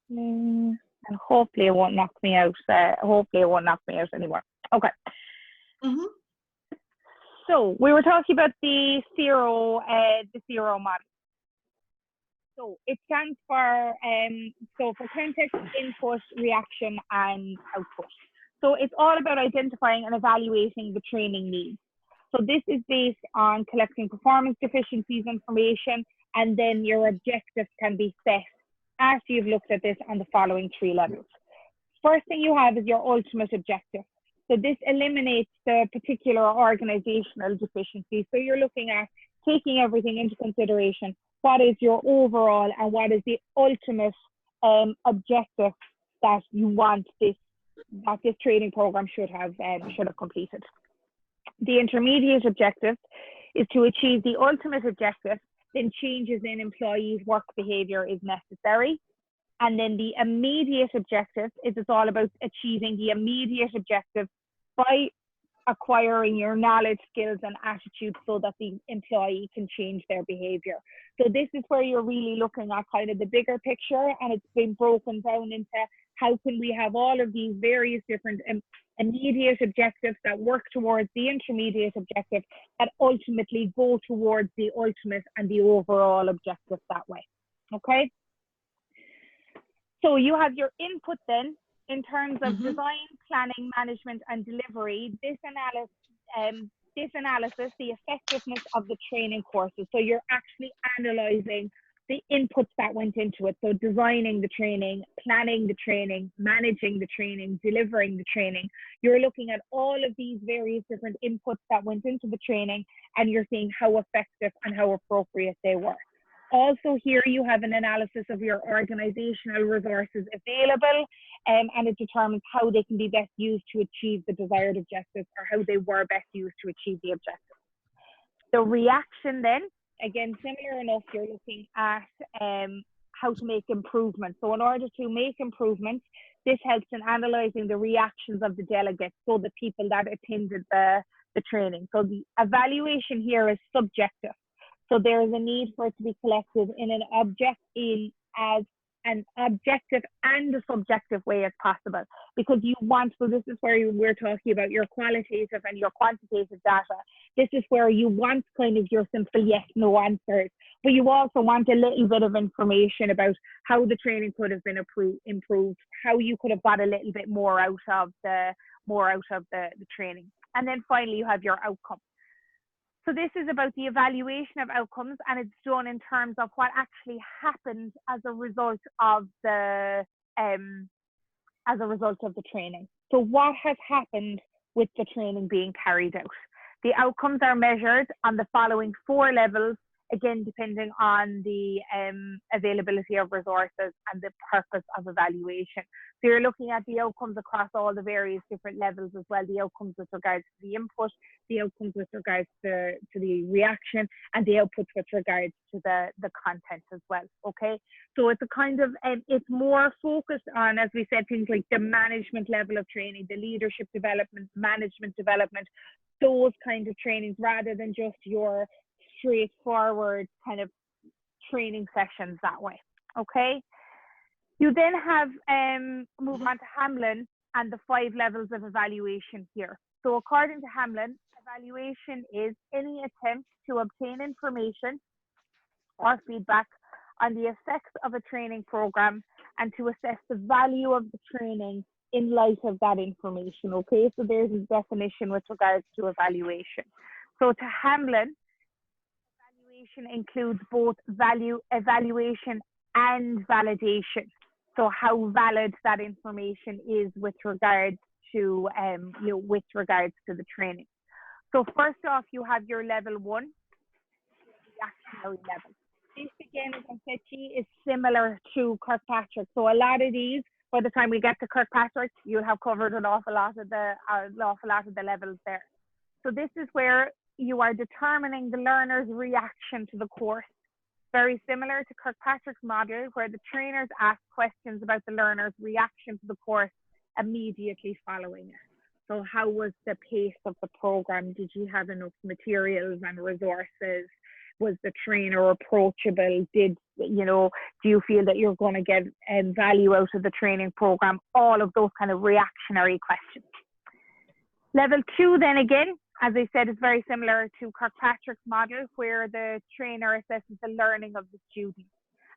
And hopefully it won't knock me out. Hopefully it won't knock me out anymore. Okay. So we were talking about the zero model. So it stands for for context, input, reaction, and output. So it's all about identifying and evaluating the training needs. So this is based on collecting performance deficiencies information, and then your objectives can be set after you've looked at this on the following 3 levels. First thing you have is your ultimate objective. So this eliminates the particular organizational deficiency. So you're looking at taking everything into consideration. What is your overall and what is the ultimate objective that you want this training program should have completed. The intermediate objective is to achieve the ultimate objective, then changes in employees' work behavior is necessary. And then the immediate objective is it's all about achieving the immediate objective by acquiring your knowledge, skills, and attitudes so that the employee can change their behavior. So this is where you're really looking at kind of the bigger picture, and it's been broken down into how can we have all of these various different immediate objectives that work towards the intermediate objective that ultimately go towards the ultimate and the overall objective that way. Okay? So you have your input then in terms of design, planning, management, and delivery. This analysis, the effectiveness of the training courses. So you're actually analyzing the inputs that went into it. So designing the training, planning the training, managing the training, delivering the training. You're looking at all of these various different inputs that went into the training, and you're seeing how effective and how appropriate they were. Also here you have an analysis of your organizational resources available, and it determines how they can be best used to achieve the desired objectives, or how they were best used to achieve the objectives. The reaction then, again, similar enough, you're looking at how to make improvements. So in order to make improvements, this helps in analyzing the reactions of the delegates, so the people that attended the training. So the evaluation here is subjective. So there is a need for it to be collected in as an objective and a subjective way as possible, because you want, so this is where we're talking about your qualitative and your quantitative data. This is where you want kind of your simple yes, no answers, but you also want a little bit of information about how the training could have been improved, how you could have got a little bit more out of the training. And then finally, you have your outcome. So this is about the evaluation of outcomes, and it's done in terms of what actually happened as a result of the training. So what has happened with the training being carried out? The outcomes are measured on the following 4 levels, again depending on the availability of resources and the purpose of evaluation. So you're looking at the outcomes across all the various different levels as well, the outcomes with regards to the input, the outcomes with regards to the reaction, and the outputs with regards to the content as well. Okay, so it's a kind of, it's more focused on, as we said, things like the management level of training, the leadership development, management development, those kind of trainings, rather than just your straightforward kind of training sessions that way. Okay, you then have move on to Hamlin and the 5 levels of evaluation here. So according to Hamlin, evaluation is any attempt to obtain information or feedback on the effects of a training program and to assess the value of the training in light of that information. Okay, so there's a definition with regards to evaluation. So to Hamlin, evaluation includes both evaluation and validation. So how valid that information is with regards to the training. So first off, you have your level 1, the reactionary level. This again, as I said to you, is similar to Kirkpatrick. So a lot of these, by the time we get to Kirkpatrick, you'll have covered an awful lot of the levels there. So this is where you are determining the learner's reaction to the course. Very similar to Kirkpatrick's model, where the trainers ask questions about the learner's reaction to the course immediately following it. So how was the pace of the program? Did you have enough materials and resources? Was the trainer approachable? Do you feel that you're going to get value out of the training program? All of those kind of reactionary questions. Level 2 then again, as I said, is very similar to Kirkpatrick's model, where the trainer assesses the learning of the student.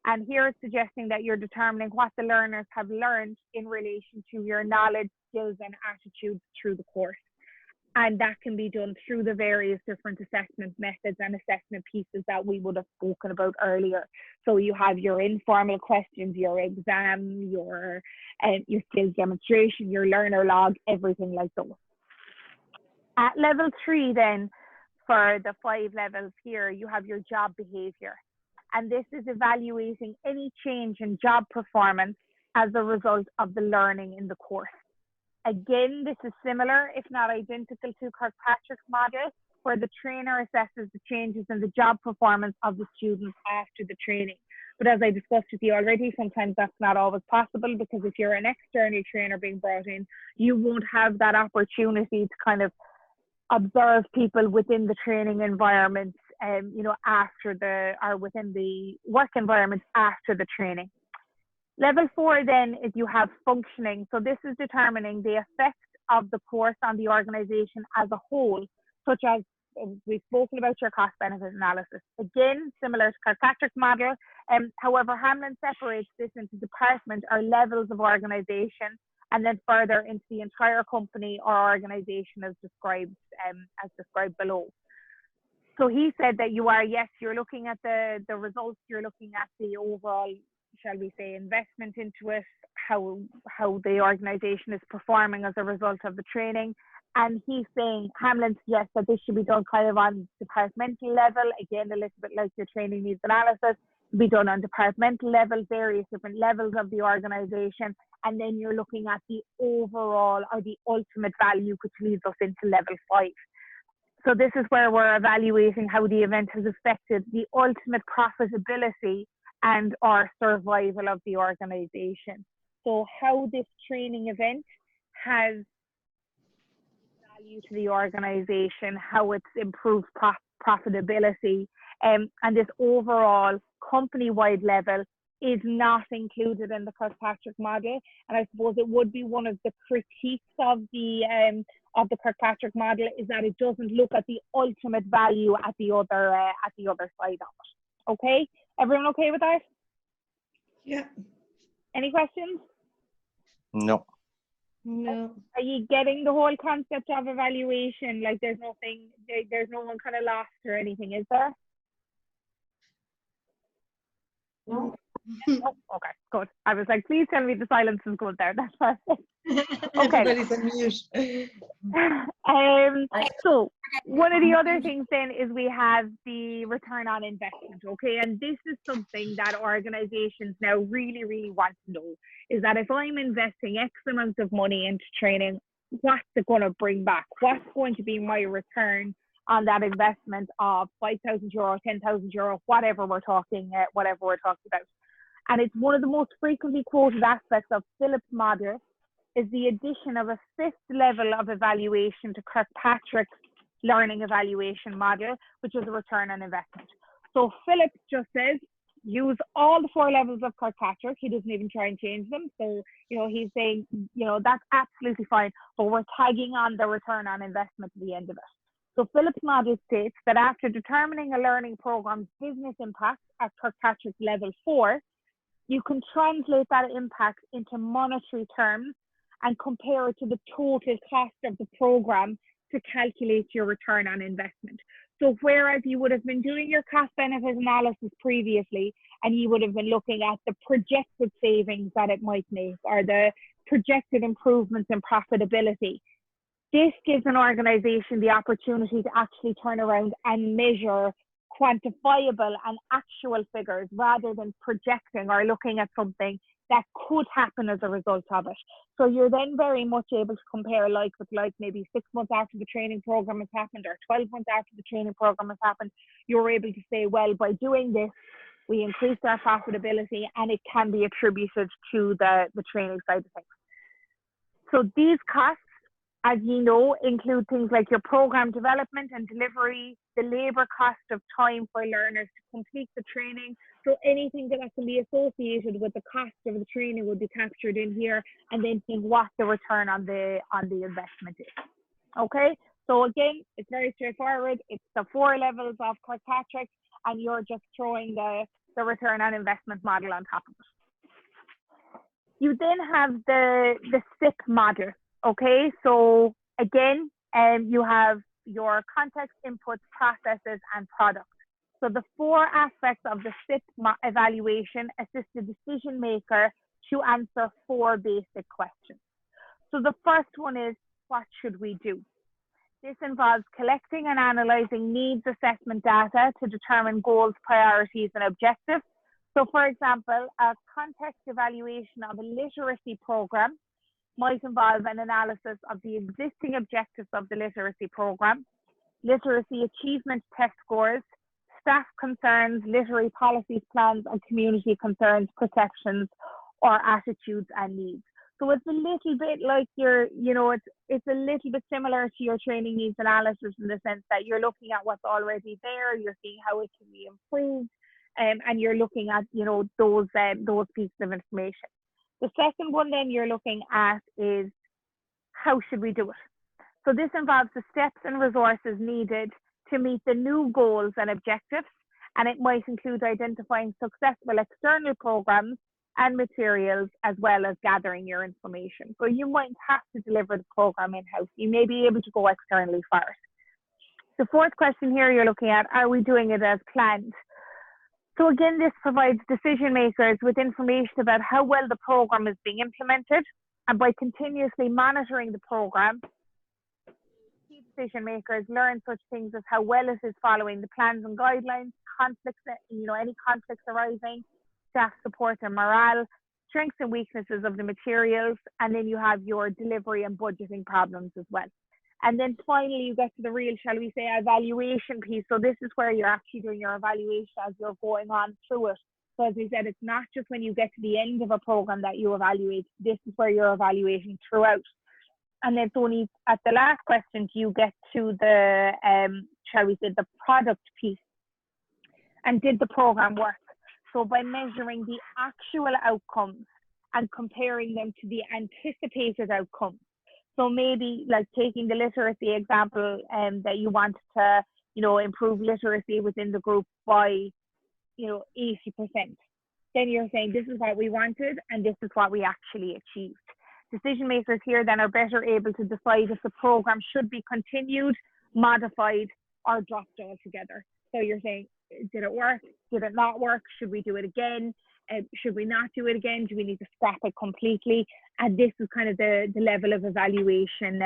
And here it's suggesting that you're determining what the learners have learned in relation to your knowledge, skills, and attitudes through the course. And that can be done through the various different assessment methods and assessment pieces that we would have spoken about earlier. So you have your informal questions, your exam, your skills demonstration, your learner log, everything like those. At level 3 then, for the 5 levels here, you have your job behavior. And this is evaluating any change in job performance as a result of the learning in the course. Again, this is similar, if not identical, to Kirkpatrick's model, where the trainer assesses the changes in the job performance of the students after the training. But as I discussed with you already, sometimes that's not always possible, because if you're an external trainer being brought in, you won't have that opportunity to kind of observe people within the training environment, within the work environment after the training. Level 4 then is you have functioning. So this is determining the effect of the course on the organization as a whole, such as we've spoken about your cost benefit analysis. Again, similar to Kirkpatrick's model. However, Hamlin separates this into department or levels of organization, and then further into the entire company or organization as described below. So he said that you're looking at the results, you're looking at the overall, shall we say, investment into it, how the organization is performing as a result of the training. And he's saying, Hamlin suggests that this should be done kind of on departmental level, again, a little bit like your training needs analysis, be done on departmental level, various different levels of the organization. And then you're looking at the overall or the ultimate value, which leads us into level 5. So this is where we're evaluating how the event has affected the ultimate profitability and or survival of the organization. So how this training event has value to the organization, how it's improved profitability, and this overall company-wide level is not included in the Kirkpatrick model. And I suppose it would be one of the critiques of the Kirkpatrick model, is that it doesn't look at the ultimate value at the other side of it. Okay, everyone okay with that? Yeah. Any questions? No. No. Are you getting the whole concept of evaluation? Like there's no one kind of lost or anything, is there? No. Oh, okay, good. I was like, please tell me the silence is good there. That's perfect. Okay. Everybody's on mute. So one of the other things then is we have the return on investment, okay? And this is something that organizations now really, really want to know, is that if I'm investing X amount of money into training, what's it going to bring back? What's going to be my return on that investment of €5,000, €10,000, whatever we're talking about? And it's one of the most frequently quoted aspects of Philip's model is the addition of a 5th level of evaluation to Kirkpatrick's learning evaluation model, which is a return on investment. So Philip just says, use all the 4 levels of Kirkpatrick. He doesn't even try and change them. So, he's saying, that's absolutely fine, but we're tagging on the return on investment at the end of it. So Philip's model states that after determining a learning program's business impact at Kirkpatrick level 4, you can translate that impact into monetary terms and compare it to the total cost of the program to calculate your return on investment. So whereas you would have been doing your cost benefit analysis previously, and you would have been looking at the projected savings that it might make or the projected improvements in profitability, this gives an organization the opportunity to actually turn around and measure quantifiable and actual figures rather than projecting or looking at something that could happen as a result of it. So you're then very much able to compare like with like, maybe 6 months after the training program has happened or 12 months after the training program has happened. You're able to say, well, by doing this, we increased our profitability, and it can be attributed to the training side of things. So these costs as you know, include things like your program development and delivery, the labour cost of time for learners to complete the training. So anything that can be associated with the cost of the training will be captured in here, and then seeing what the return on the investment is. Okay, so again, it's very straightforward. It's the 4 levels of Kirkpatrick, and you're just throwing the return on investment model on top of it. You then have the SIP model. Okay, so again, you have your context, inputs, processes, and products. So the 4 aspects of the SIP evaluation assist the decision maker to answer 4 basic questions. So the first one is, what should we do? This involves collecting and analysing needs assessment data to determine goals, priorities, and objectives. So for example, a context evaluation of a literacy programme might involve an analysis of the existing objectives of the literacy programme, literacy achievement test scores, staff concerns, literary policies, plans, and community concerns, perceptions, or attitudes and needs. So it's a little bit like it's a little bit similar to your training needs analysis in the sense that you're looking at what's already there, you're seeing how it can be improved, and you're looking at those pieces of information. The second one then you're looking at is, how should we do it? So this involves the steps and resources needed to meet the new goals and objectives, and it might include identifying successful external programs and materials, as well as gathering your information. So you might have to deliver the program in-house. You may be able to go externally first. The fourth question here you're looking at, are we doing it as planned? So again, this provides decision makers with information about how well the program is being implemented, and by continuously monitoring the program, key decision makers learn such things as how well it is following the plans and guidelines, conflicts, any conflicts arising, staff support and morale, strengths and weaknesses of the materials, and then you have your delivery and budgeting problems as well. And then finally, you get to the real, shall we say, evaluation piece. So this is where you're actually doing your evaluation as you're going on through it. So as we said, it's not just when you get to the end of a program that you evaluate. This is where you're evaluating throughout. And then it's only at the last question do you get to the, shall we say, the product piece. And did the program work? So by measuring the actual outcomes and comparing them to the anticipated outcomes. So maybe like taking the literacy example that you want to, improve literacy within the group by, 80%. Then you're saying this is what we wanted and this is what we actually achieved. Decision makers here then are better able to decide if the program should be continued, modified, or dropped altogether. So you're saying, did it work? Did it not work? Should we do it again? Should we not do it again? Do we need to scrap it completely? And this is kind of the level of evaluation,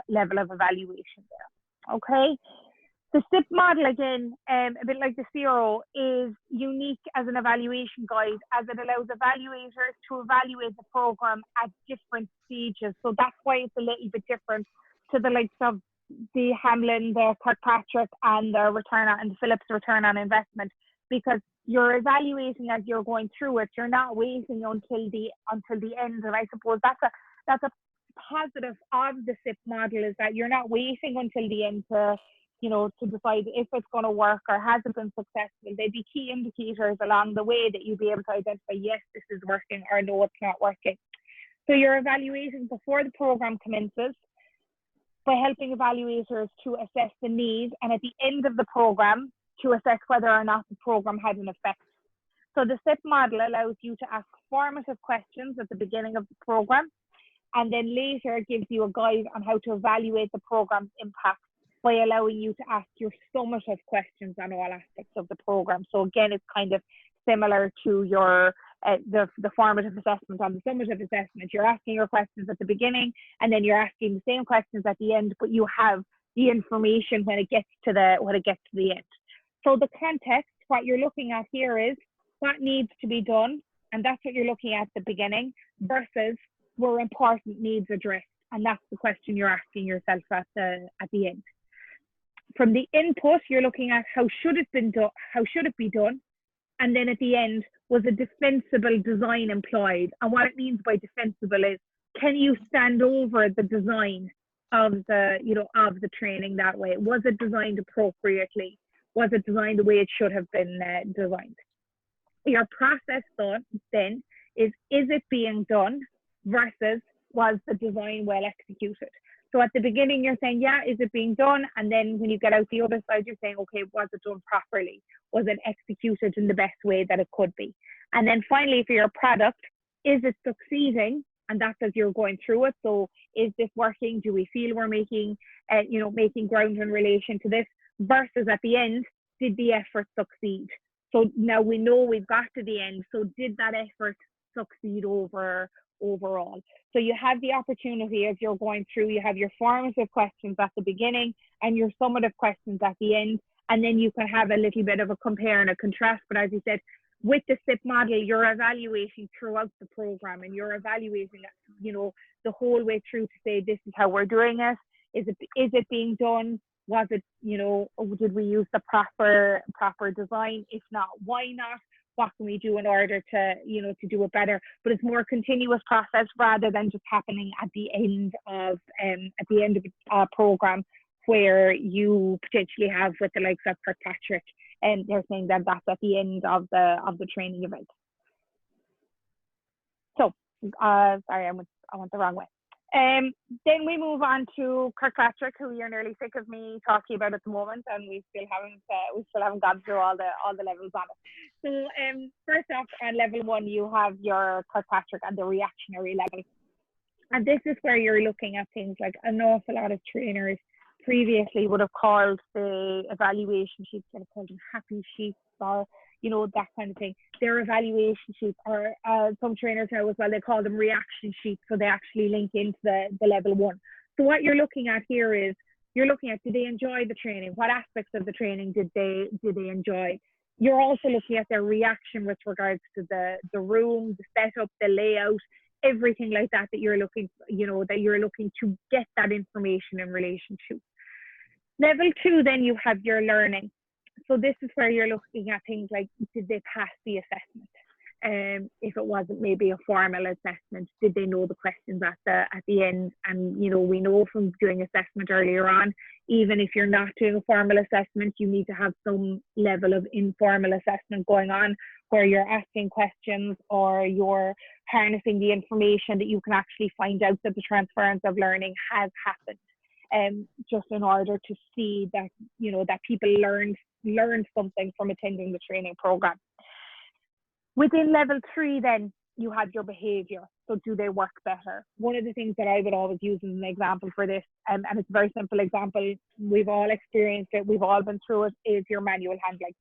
level of evaluation there. Okay. The SIP model, again, a bit like the CRO, is unique as an evaluation guide as it allows evaluators to evaluate the program at different stages. So that's why it's a little bit different to the likes of the Hamlin, the Kirkpatrick, and the Phillips return on investment, because you're evaluating as you're going through it. You're not waiting until the end. And I suppose that's a positive of the SIP model, is that you're not waiting until the end to decide if it's going to work or has it been successful. There'd be key indicators along the way that you'd be able to identify, yes, this is working, or no, it's not working. So you're evaluating before the program commences by helping evaluators to assess the need, and at the end of the program to assess whether or not the program had an effect. So the SIP model allows you to ask formative questions at the beginning of the program, and then later gives you a guide on how to evaluate the program's impact by allowing you to ask your summative questions on all aspects of the program. So again, it's kind of similar to your the formative assessment. On the summative assessment, you're asking your questions at the beginning, and then you're asking the same questions at the end, but you have the information when it gets to the end. So the context, what you're looking at here is what needs to be done, and that's what you're looking at the beginning, versus were important needs addressed, and that's the question you're asking yourself at the end. From the input, you're looking at how should it be done, and then at the end, was a defensible design employed? And what it means by defensible is, can you stand over the design of the training that way? Was it designed appropriately? Was it designed the way it should have been designed? Your process then is it being done versus was the design well executed? So at the beginning, you're saying, yeah, is it being done? And then when you get out the other side, you're saying, okay, was it done properly? Was it executed in the best way that it could be? And then finally, for your product, is it succeeding? And that's as you're going through it. So is this working? Do we feel we're making ground in relation to this? Versus at the end, did the effort succeed? So now we know we've got to the end. So did that effort succeed overall? So you have the opportunity as you're going through, you have your formative questions at the beginning and your summative questions at the end. And then you can have a little bit of a compare and a contrast. But as you said, with the SIP model, you're evaluating throughout the program and you're evaluating, the whole way through to say, this is how we're doing it. Is it being done? Was it, did we use the proper design? If not, why not? What can we do in order to, to do it better? But it's more continuous process rather than just happening at the end of a program where you potentially have with the likes of Kirkpatrick, and they're saying that that's at the end of the training event. So, sorry, I went the wrong way. Then we move on to Kirkpatrick, who you're nearly sick of me talking about at the moment, and we still haven't gone through all the levels on it. So first off, on level 1, you have your Kirkpatrick and the reactionary level, and this is where you're looking at things like an awful lot of trainers previously would have called the evaluation sheets, would have called them happy sheets, or that kind of thing. Their evaluation sheets, or some trainers now as well, they call them reaction sheets, so they actually link into the level 1. So what you're looking at here is, you're looking at, did they enjoy the training? What aspects of the training did they enjoy? You're also looking at their reaction with regards to the room, the setup, the layout, everything like that you're looking, that you're looking to get that information in relation to. Level 2, then you have your learning. So this is where you're looking at things like, did they pass the assessment? If it wasn't maybe a formal assessment, did they know the questions at the end? And we know from doing assessment earlier on, even if you're not doing a formal assessment, you need to have some level of informal assessment going on, where you're asking questions or you're harnessing the information that you can actually find out that the transference of learning has happened. Just in order to see that that people learned something from attending the training program. Within level 3, then you have your behavior. So do they work better? One of the things that I would always use as an example for this, and it's a very simple example, we've all experienced it, we've all been through it, is your manual handling.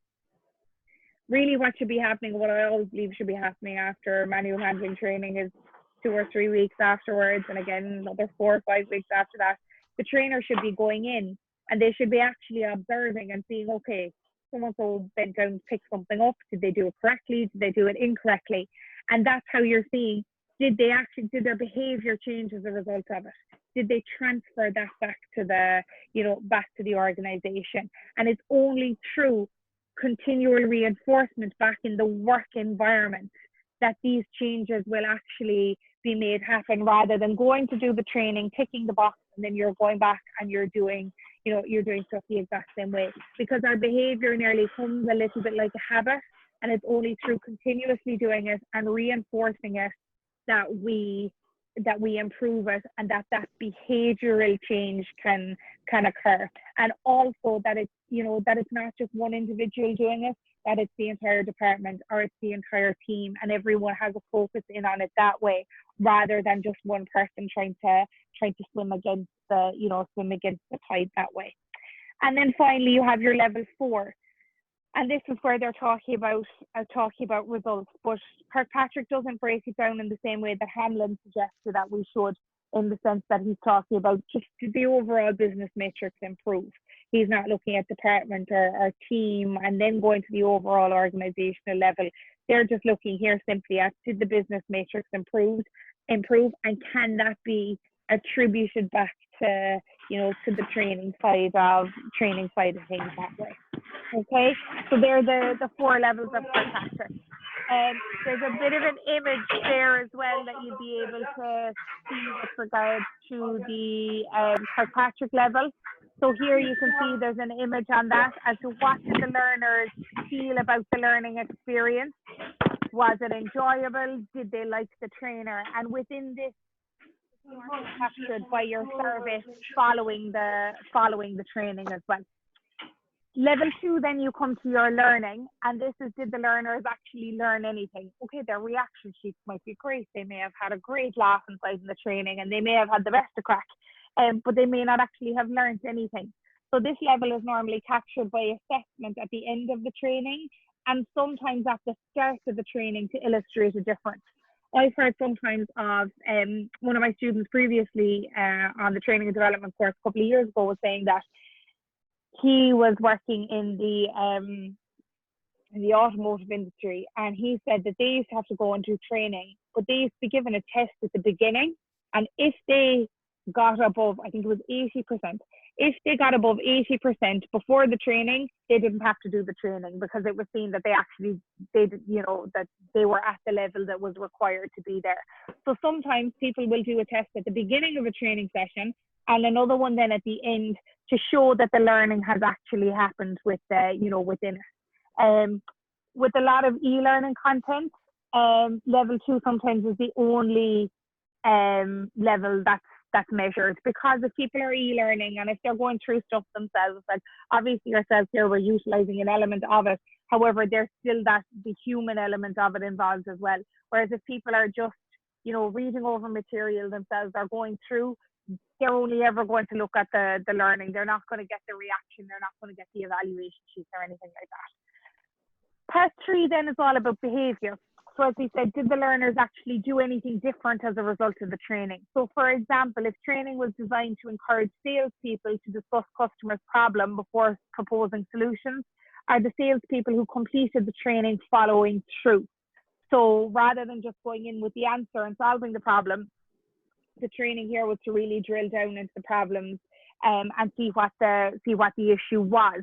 Really what should be happening, what I always believe should be happening after manual handling training is 2 or 3 weeks afterwards, and again another 4 or 5 weeks after that, the trainer should be going in and they should be actually observing and seeing, okay, so-and-so bent down to pick something up. Did they do it correctly? Did they do it incorrectly? And that's how you're seeing, did their behavior change as a result of it? Did they transfer that back to the organization? And it's only through continual reinforcement back in the work environment that these changes will actually be made happen, rather than going to do the training, ticking the box, and then you're going back and you're doing stuff the exact same way. Because our behavior nearly comes a little bit like a habit, and it's only through continuously doing it and reinforcing it that we improve it, and that behavioral change can occur. And also that it's not just one individual doing it, that it's the entire department or it's the entire team, and everyone has a focus in on it that way, rather than just one person trying to swim against the tide that way. And then finally you have your level 4, and this is where they're talking about results, but Kirkpatrick doesn't break it down in the same way that Hamlin suggested that we should, in the sense that he's talking about just the overall business matrix improve. He's not looking at department or team and then going to the overall organizational level. They're just looking here simply at, did the business matrix improve, and can that be attributed back to the training side of things that way. Okay, so they're the 4 levels of Kirkpatrick. There's a bit of an image there as well that you'll be able to see with regards to the Kirkpatrick level. So here you can see there's an image on that as to what did the learners feel about the learning experience. Was it enjoyable? Did they like the trainer? And within this, you are captured by your service following the training as well. Level 2, then you come to your learning, and this is, did the learners actually learn anything? Okay, their reaction sheets might be great. They may have had a great laugh inside in the training, and they may have had the best of crack, but they may not actually have learned anything. So this level is normally captured by assessment at the end of the training, and sometimes at the start of the training to illustrate a difference. I've heard sometimes of one of my students previously on the training and development course a couple of years ago was saying that he was working in the automotive industry, and he said that they used to have to go and do training, but they used to be given a test at the beginning, and if they got above, I think it was 80%, if they got above 80% before the training, they didn't have to do the training because it was seen that that they were at the level that was required to be there. So sometimes people will do a test at the beginning of a training session and another one then at the end to show that the learning has actually happened with within it. With a lot of e-learning content, level 2 sometimes is the only level that's measured, because if people are e-learning and if they're going through stuff themselves, like obviously yourselves here, we're utilizing an element of it. However, there's still the human element of it involved as well. Whereas if people are just, reading over material themselves, are going through, they're only ever going to look at the learning. They're not going to get the reaction. They're not going to get the evaluation sheets or anything like that. Part 3 then is all about behavior. So as we said, did the learners actually do anything different as a result of the training? So for example, if training was designed to encourage salespeople to discuss customers' problem before proposing solutions, are the salespeople who completed the training following through? So rather than just going in with the answer and solving the problem, the training here was to really drill down into the problems and see what the issue was.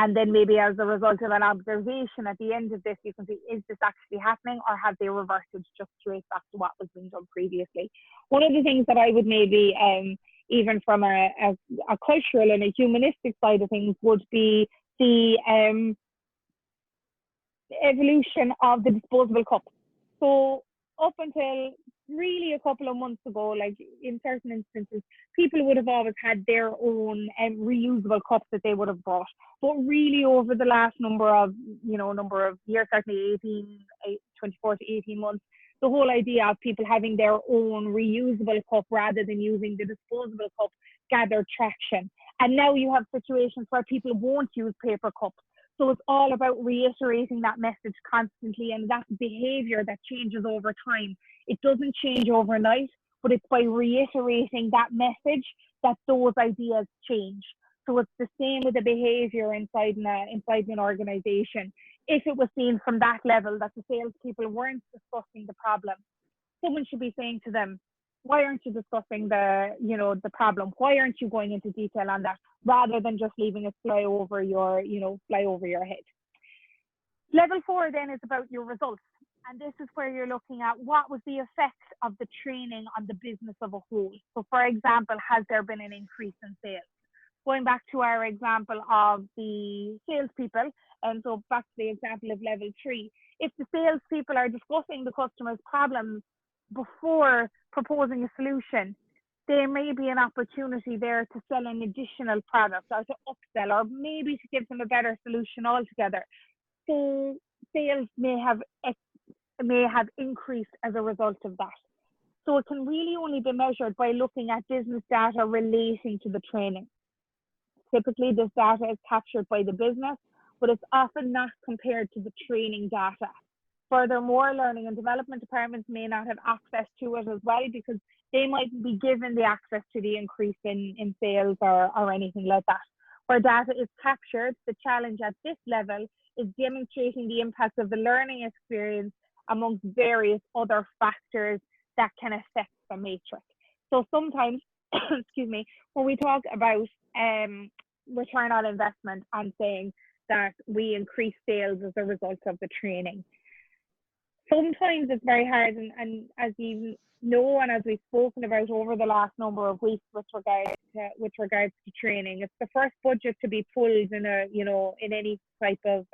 And then maybe as a result of an observation at the end of this, you can see, is this actually happening, or have they reverted just straight back to what was being done previously? One of the things that I would maybe, even from a cultural and a humanistic side of things, would be the evolution of the disposable cup. So up until really a couple of months ago, like in certain instances, people would have always had their own reusable cups that they would have brought. But really over the last number of years, certainly 24 to 18 months, the whole idea of people having their own reusable cup rather than using the disposable cup gathered traction. And now you have situations where people won't use paper cups. So it's all about reiterating that message constantly, and that behavior that changes over time. It doesn't change overnight, but it's by reiterating that message that those ideas change. So it's the same with the behavior inside an organization. If it was seen from that level that the salespeople weren't discussing the problem, someone should be saying to them, why aren't you discussing the problem? Why aren't you going into detail on that, rather than just leaving it fly over your head? Level 4 then is about your results. And this is where you're looking at what was the effect of the training on the business of a whole. So for example, has there been an increase in sales? Going back to our example of the salespeople, and so back to the example of level 3, if the salespeople are discussing the customer's problems before proposing a solution, there may be an opportunity there to sell an additional product or to upsell, or maybe to give them a better solution altogether. So sales may have increased as a result of that. So it can really only be measured by looking at business data relating to the training. Typically, this data is captured by the business, but it's often not compared to the training data. Furthermore, learning and development departments may not have access to it as well, because they might be given the access to the increase in sales or anything like that. Where data is captured, the challenge at this level is demonstrating the impact of the learning experience amongst various other factors that can affect the matrix. So sometimes, excuse me, when we talk about return on investment and saying that we increase sales as a result of the training. Sometimes it's very hard, and as you know, and as we've spoken about over the last number of weeks with regards to training, it's the first budget to be pulled in in any type of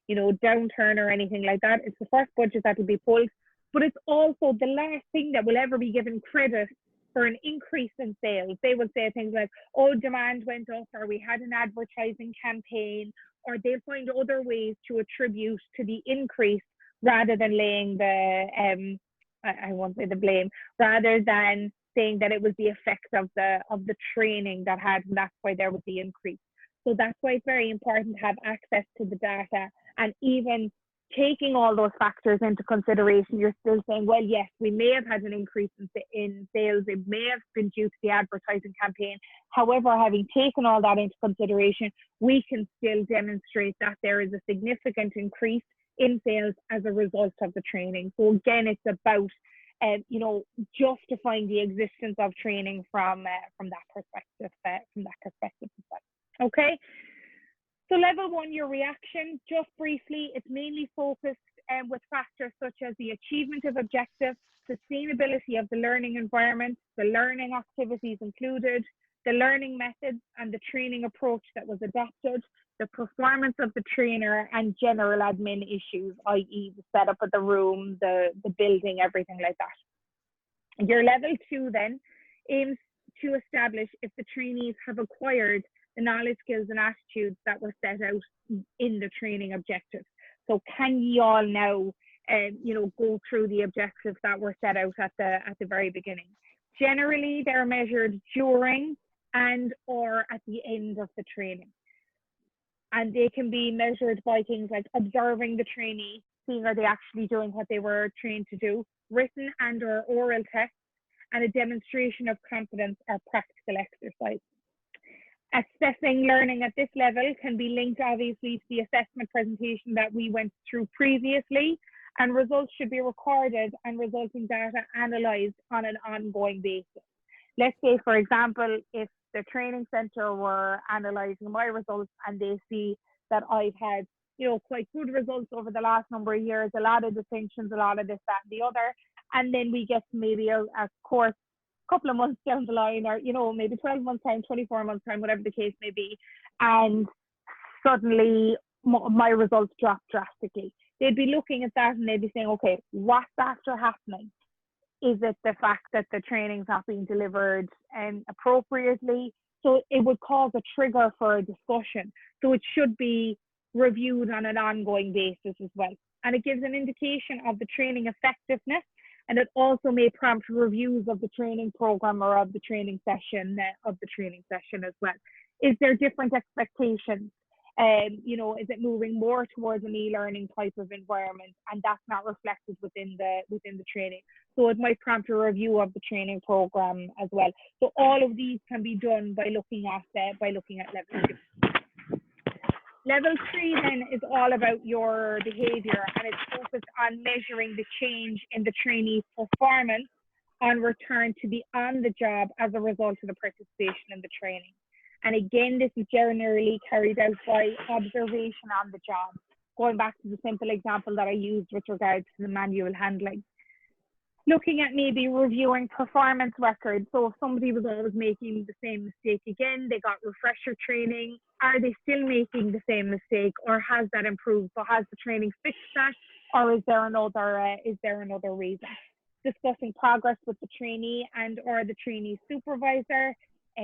downturn or anything like that. It's the first budget that will be pulled, but it's also the last thing that will ever be given credit for an increase in sales. They will say things like, oh, demand went up, or we had an advertising campaign, or they'll find other ways to attribute to the increase rather than laying the I won't say the blame, rather than saying that it was the effect of the training that had, and that's why there was the increase. So that's why it's very important to have access to the data, and even taking all those factors into consideration, you're still saying, well, yes, we may have had an increase in sales. It may have been due to the advertising campaign. However, having taken all that into consideration, we can still demonstrate that there is a significant increase in sales as a result of the training. So again, it's about justifying the existence of training from that perspective. Okay. So level 1, your reaction, just briefly, it's mainly focused with factors such as the achievement of objectives, sustainability of the learning environment, the learning activities included, the learning methods and the training approach that was adopted, the performance of the trainer, and general admin issues, i.e. the setup of the room, the building, everything like that. Your level 2 then aims to establish if the trainees have acquired the knowledge, skills and attitudes that were set out in the training objectives. So can you all now go through the objectives that were set out at the very beginning? Generally, they're measured during and or at the end of the training. And they can be measured by things like observing the trainee, seeing are they actually doing what they were trained to do, written and or oral tests, and a demonstration of competence or practical exercise. Assessing learning at this level can be linked obviously to the assessment presentation that we went through previously, and results should be recorded and resulting data analysed on an ongoing basis. Let's say, for example, if the training centre were analysing my results and they see that I've had quite good results over the last number of years, a lot of distinctions, a lot of this, that and the other, and then we get maybe a course couple of months down the line, or maybe 12 months time, 24 months time, whatever the case may be, and suddenly my results drop drastically. They'd be looking at that and they'd be saying, okay, what's after happening? Is it the fact that the training's not being delivered appropriately? So it would cause a trigger for a discussion. So it should be reviewed on an ongoing basis as well. And it gives an indication of the training effectiveness, and it also may prompt reviews of the training program or of the training session as well. Is there different expectations? Is it moving more towards an e-learning type of environment, and that's not reflected within the training? So it might prompt a review of the training program as well. So all of these can be done by looking at level 2. Level 3 then is all about your behaviour, and it's focused on measuring the change in the trainee's performance on return to be on the job as a result of the participation in the training. And again, this is generally carried out by observation on the job. Going back to the simple example that I used with regards to the manual handling. Looking at maybe reviewing performance records. So if somebody was always making the same mistake again, they got refresher training, are they still making the same mistake, or has that improved? So has the training fixed that, or is there another reason? Discussing progress with the trainee and or the trainee supervisor,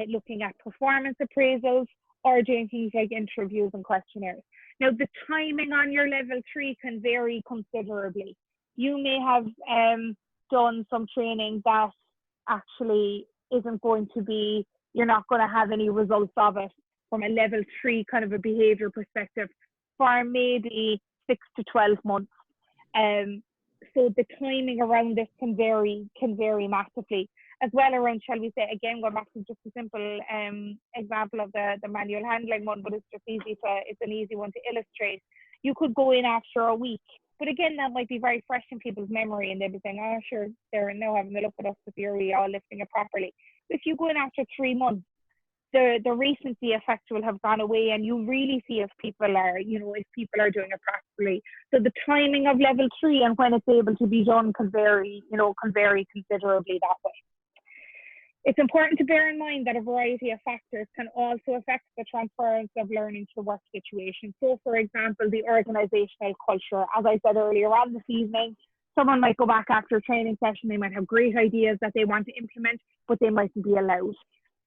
looking at performance appraisals, or doing things like interviews and questionnaires. Now, the timing on your level 3 can vary considerably. You may have done some training that actually isn't going to be, you're not going to have any results of it from a level 3 kind of a behavior perspective for maybe 6 to 12 months. So the timing around this can vary massively. As well around, shall we say, again, going back to just a simple example of the manual handling one, but it's an easy one to illustrate. You could go in after a week, but again, that might be very fresh in people's memory, and they'd be saying, oh, sure, they're now having a look at us if you're all lifting it properly. If you go in after 3 months, the recency effect will have gone away, and you really see if people are, if people are doing it properly. So the timing of level 3 and when it's able to be done can vary, can vary considerably that way. It's important to bear in mind that a variety of factors can also affect the transference of learning to work situations. So, for example, the organizational culture. As I said earlier on this evening, someone might go back after a training session, they might have great ideas that they want to implement, but they mightn't be allowed.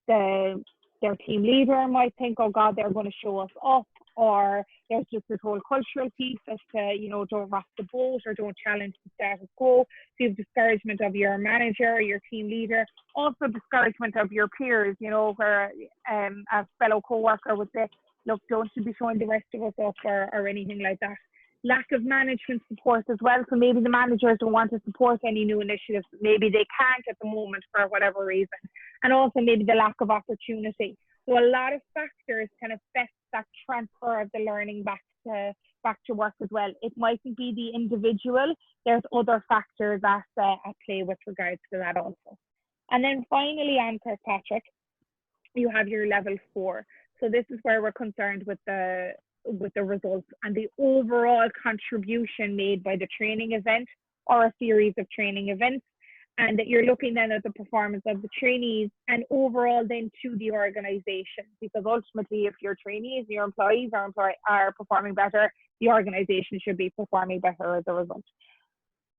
Their team leader might think, oh God, they're going to show us up, or there's just this whole cultural piece as to, don't rock the boat or don't challenge the status quo. So you have discouragement of your manager, your team leader, also discouragement of your peers, where a fellow co-worker would say, look, don't you be showing the rest of us up or anything like that. Lack of management support as well. So maybe the managers don't want to support any new initiatives. Maybe they can't at the moment for whatever reason. And also maybe the lack of opportunity. So a lot of factors can affect that transfer of the learning back to work as well. It mightn't be the individual. There's other factors at play with regards to that also. And then finally, on Kirkpatrick, you have your level 4. So this is where we're concerned with the results and the overall contribution made by the training event or a series of training events, and that you're looking then at the performance of the trainees and overall then to the organization, because ultimately if your trainees, your employees are performing better, the organization should be performing better as a result.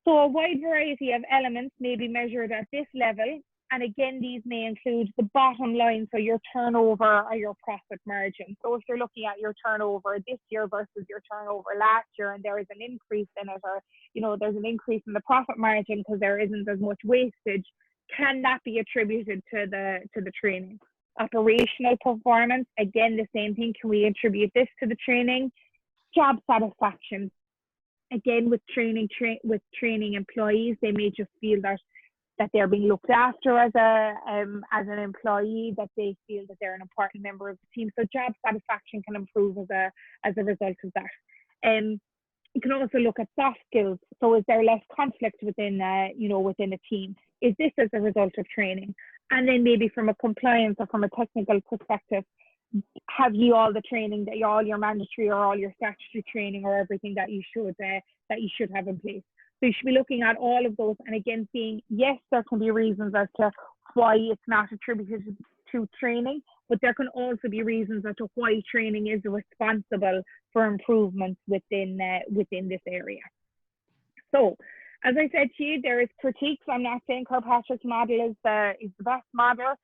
So a wide variety of elements may be measured at this level. And again, these may include the bottom line, so your turnover or your profit margin. So if you're looking at your turnover this year versus your turnover last year, and there is an increase in it, or there's an increase in the profit margin because there isn't as much wastage, can that be attributed to the training? Operational performance, again, the same thing. Can we attribute this to the training? Job satisfaction, again, with training employees, they may just feel that they're being looked after as an employee, that they feel that they're an important member of the team. So job satisfaction can improve as a result of that. You can also look at soft skills. So is there less conflict within within a team? Is this as a result of training? And then maybe from a compliance or from a technical perspective, have you all the training, that all your mandatory or all your statutory training or everything that you should have in place? So you should be looking at all of those, and again seeing, yes, there can be reasons as to why it's not attributed to training, but there can also be reasons as to why training is responsible for improvements within this area. So, as I said to you, there is critiques. I'm not saying Kirkpatrick's model is the best model.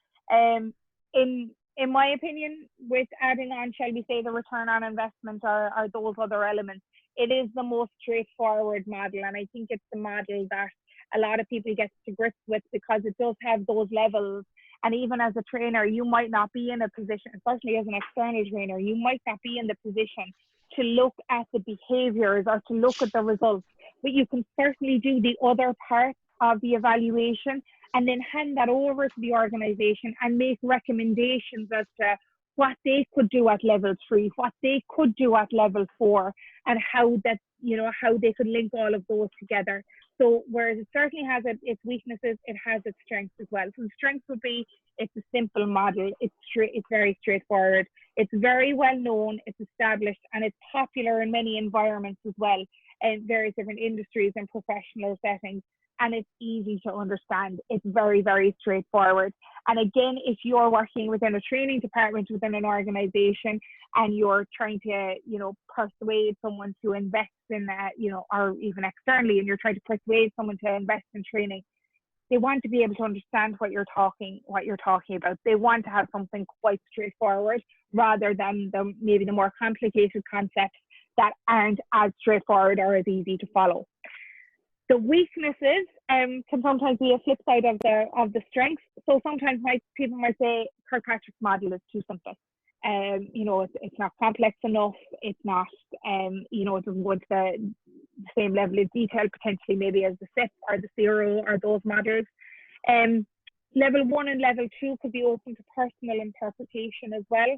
In my opinion, with adding on, shall we say, the return on investment or those other elements, it is the most straightforward model, and I think it's the model that a lot of people get to grips with because it does have those levels. And even as a trainer, you might not be in a position, especially as an external trainer, you might not be in the position to look at the behaviors or to look at the results, but you can certainly do the other parts of the evaluation and then hand that over to the organization and make recommendations as to what they could do at level 3, what they could do at level 4, and how they could link all of those together. So whereas it certainly has its weaknesses, it has its strengths as well. So the strengths would be, it's a simple model, it's very straightforward, it's very well known, it's established, and it's popular in many environments as well, in various different industries and professional settings. And it's easy to understand. It's very, very straightforward. And again, if you're working within a training department within an organization and you're trying to, persuade someone to invest in that, or even externally, and you're trying to persuade someone to invest in training, they want to be able to understand what you're talking about. They want to have something quite straightforward rather than maybe the more complicated concepts that aren't as straightforward or as easy to follow. The weaknesses can sometimes be a flip side of the strengths. So sometimes people might say Kirkpatrick's model is too simple. It's not complex enough. It's not, it doesn't go to the same level of detail potentially maybe as the SIP or the CRO or those models. Level 1 and level 2 could be open to personal interpretation as well.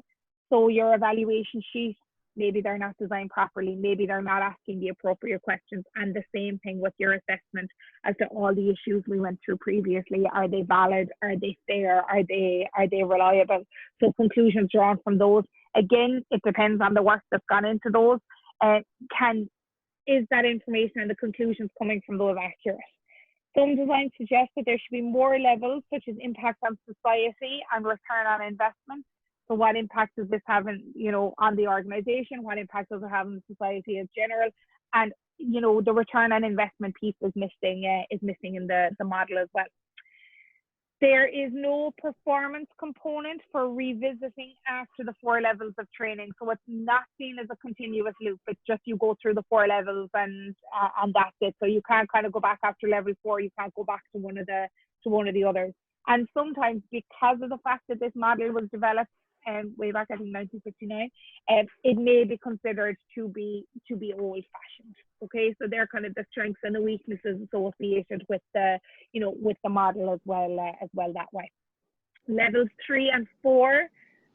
So your evaluation sheet maybe they're not designed properly, maybe they're not asking the appropriate questions. And the same thing with your assessment as to all the issues we went through previously. Are they valid? Are they fair? Are they reliable? So conclusions drawn from those. Again, it depends on the work that's gone into those. Is that information and the conclusions coming from those accurate? Some designs suggest that there should be more levels, such as impact on society and return on investment. So what impact is this having, on the organization? What impact does it have on society as general? And, the return on investment piece is missing in the model as well. There is no performance component for revisiting after the 4 levels of training. So it's not seen as a continuous loop. It's just you go through the 4 levels and that's it. So you can't kind of go back after level 4. You can't go back to one of the others. And sometimes, because of the fact that this model was developed way back, I think 1959, it may be considered to be old-fashioned. Okay, so they're kind of the strengths and the weaknesses associated with the model as well that way. Levels 3 and 4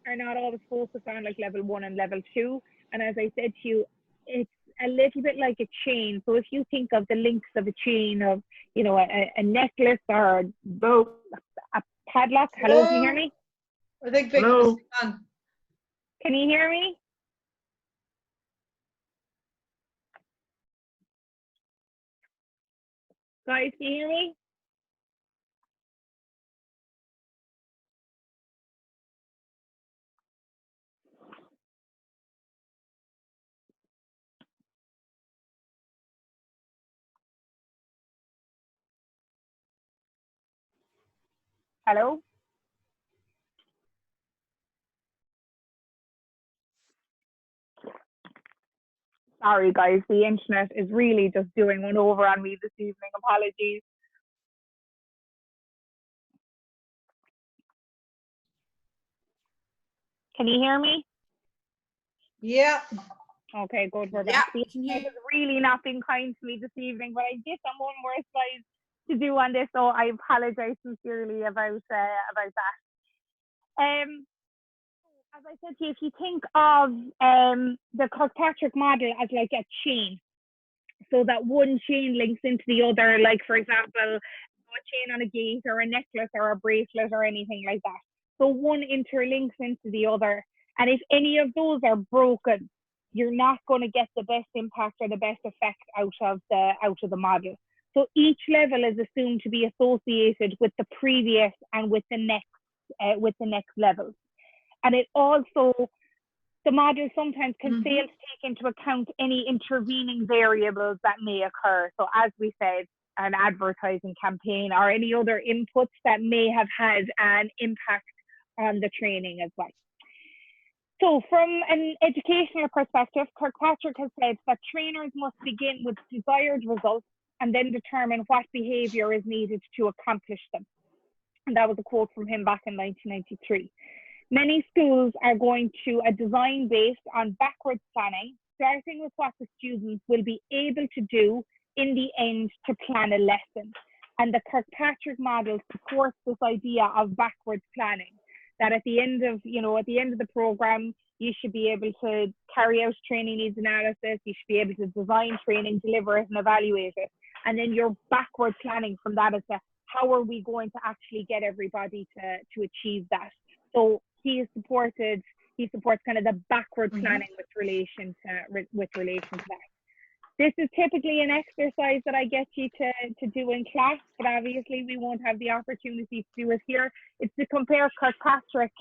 are not always focused on like level 1 and level 2. And as I said to you, it's a little bit like a chain. So if you think of the links of a chain of, a necklace or a padlock. Hello, can you hear me? I think Victor's on. Can you hear me? Guys, can you hear me? Hello? Sorry, guys, the internet is really just doing one over on me this evening. Apologies. Can you hear me? Yeah. Okay, good. We're back. The internet has really not been kind to me this evening, but I did have one more slide to do on this, so I apologize sincerely about that. As I said to you, if you think of the Kirkpatrick model as like a chain, so that one chain links into the other, like for example, a chain on a gate or a necklace or a bracelet or anything like that. So one interlinks into the other. And if any of those are broken, you're not going to get the best impact or the best effect out of the model. So each level is assumed to be associated with the previous and with the next level. And it also, the model sometimes can fail to take into account any intervening variables that may occur. So as we said, an advertising campaign or any other inputs that may have had an impact on the training as well. So from an educational perspective, Kirkpatrick has said that trainers must begin with desired results and then determine what behavior is needed to accomplish them. And that was a quote from him back in 1993. Many schools are going to a design based on backwards planning, starting with what the students will be able to do in the end to plan a lesson. And the Kirkpatrick model supports this idea of backwards planning, that at the end of the program, you should be able to carry out training needs analysis, you should be able to design training, deliver it, and evaluate it. And then you're backward planning from that as to how are we going to actually get everybody to achieve that. So he supports kind of the backward planning with relation to that. This is typically an exercise that I get you to do in class, but obviously we won't have the opportunity to do it here. It's to compare Kirkpatrick,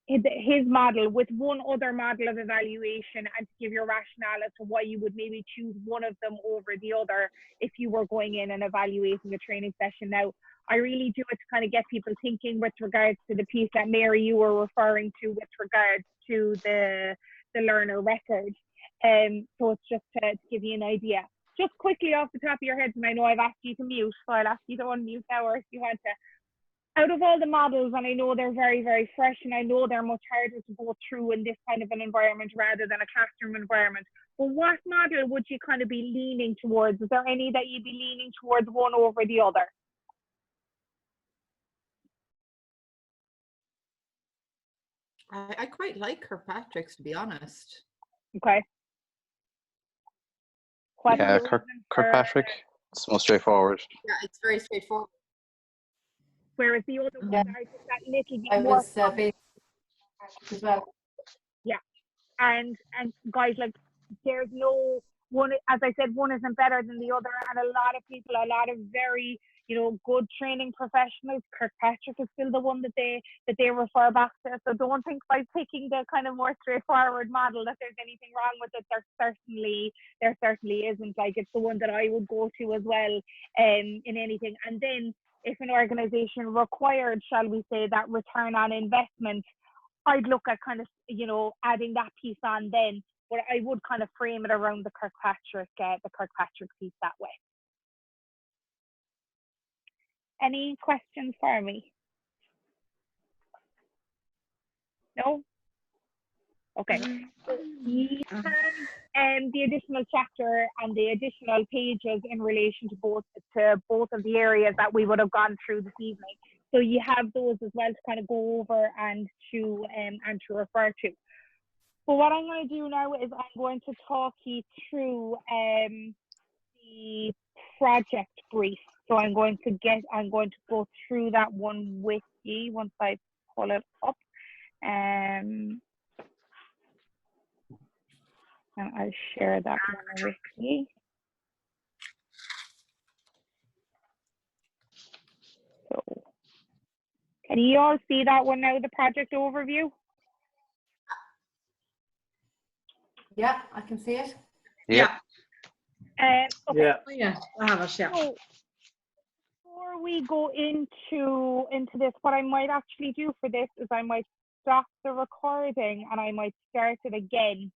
his model with one other model of evaluation and to give your rationale as to why you would maybe choose one of them over the other if you were going in and evaluating a training session. Now, I really do it to kind of get people thinking with regards to the piece that Mary, you were referring to with regards to the learner record. So it's just to give you an idea. Just quickly off the top of your head, and I know I've asked you to mute, so I'll ask you to unmute now or if you want to. Out of all the models, and I know they're very, very fresh, and I know they're much harder to go through in this kind of an environment rather than a classroom environment, but what model would you kind of be leaning towards? Is there any that you'd be leaning towards one over the other? I quite like Kirkpatrick's, to be honest. Okay. What's Yeah, the reason Kirkpatrick. It's most straightforward. Yeah, it's very straightforward. whereas the other ones Yeah. are just that little bit I more was as well. and guys, like, there's no one, as I said, one isn't better than the other, and a lot of people, a lot of very, you know, good training professionals, Kirkpatrick is still the one that they refer back to. So don't think by picking the kind of more straightforward model that there's anything wrong with it. There certainly isn't. Like, it's the one that I would go to as well in anything. And then if an organization required, shall we say, that return on investment, I'd look at kind of, you know, adding that piece on then, but I would kind of frame it around the Kirkpatrick piece that way. Any questions for me? No? Okay. So you have the additional chapter and the additional pages in relation to both of the areas that we would have gone through this evening. So you have those as well to kind of go over and to refer to. So what I'm going to do now is I'm going to talk you through the project brief. So I'm going to go through that one with you once I pull it up. And I'll share that one with you. So can you all see that one now, the project overview? Yeah, I can see it. Yep. Yeah. Okay. Yeah. Oh, yeah. I have it. Yeah. So before we go into this, what I might actually do for this is I might stop the recording and I might start it again